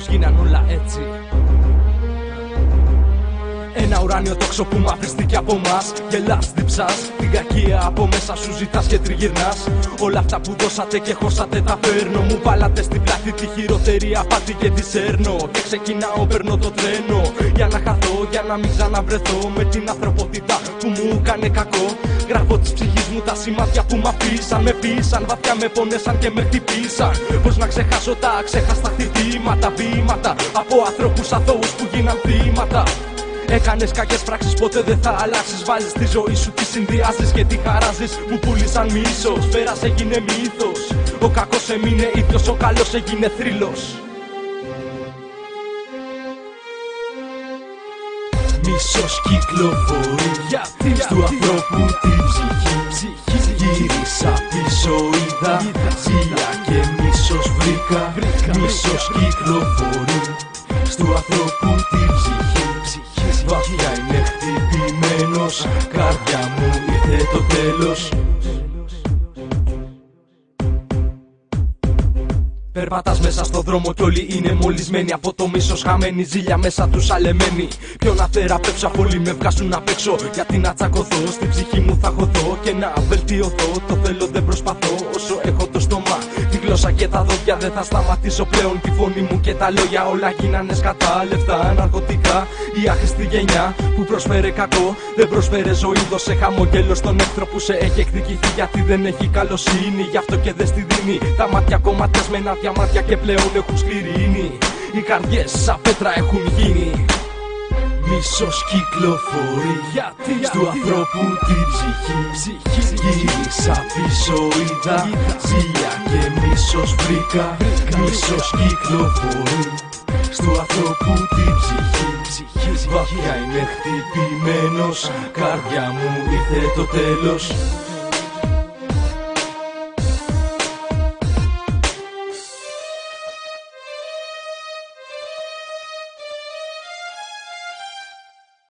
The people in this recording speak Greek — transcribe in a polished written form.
τέλος γίναν όλα έτσι. Ένα ουράνιο τόξο που μαυρίστηκε από μας. Γελάς, διψάς, την κακία από μέσα σου ζητάς και τριγυρνάς. Όλα αυτά που δώσατε και χώσατε τα παίρνω. Μου βάλατε στην πλάτη τη χειρότερη απάτη και τη σέρνω. Και ξεκινάω, παίρνω το τρένο για να χαθώ, για να μην ξαναβρεθώ με την ανθρωπότητα που μου έκανε κακό. Γράφω της ψυχής μου τα σημάδια που μ' αφήσαν. Με πείσαν, βαθιά με πονέσαν και με χτυπήσαν. Πώς να ξεχάσω τα ξέχαστα χτυπήματα, βήματα από ανθρώπους αθώους που γίναν θύματα. Έκανες κακές πράξεις, ποτέ δεν θα αλλάξεις. Βάζεις τη ζωή σου, τη συνδυάζεις και τη χαράζεις. Μου πούλησαν μίσος, πέρασε, έγινε μύθος. Ο κακός έμεινε ίδιος, ο καλός έγινε θρύλος. Μίσος κυκλοφορεί στου ανθρώπου την ψυχή. Γύρισα πίσω, είδα ζήλια και μίσος βρήκα. Μίσος κυκλοφορεί στου ανθρώπου την ψυχή. Βαθιά είναι χτυπημένος, καρδιά μου ήρθε το τέλος. Περπατάς μέσα στο δρόμο κι όλοι είναι μολυσμένοι από το μίσος, χαμένοι, ζήλια μέσα τους αλεμένοι. Ποιο να θεραπεύσω, αφού όλοι με βγάζουν απ' έξω. Γιατί να τσακωθώ, στην ψυχή μου θα χωθώ και να βελτιωθώ. Το θέλω, δεν προσπαθώ όσο έχω το στόμα. Τη γλώσσα και τα δόντια δεν θα σταματήσω πλέον. Τη φωνή μου και τα λόγια όλα γίνανε σκατά. Λεφτά, ναρκωτικά, η άχρηστη γενιά που προσφέρε κακό. Δεν προσφέρε ζωή, δώσε χαμογέλο στον εχθρό που σε έχει εκδικηθεί. Γιατί δεν έχει καλοσύνη, γι' αυτό και δεν στη δίνει. Τα μάτια κομματιασμένα, διαμάτια και πλέον έχουν σκληρίνει. Οι καρδιές σαν πέτρα έχουν γίνει. Μίσος κυκλοφορεί στου ανθρώπου την ψυχή. Γύρισα πίσω, είδα ζήλια και μίσος βρήκα. Μίσος κυκλοφορεί στου ανθρώπου την ψυχή. Βαθιά είναι χτυπημένος, καρδιά μου ήρθε το τέλος.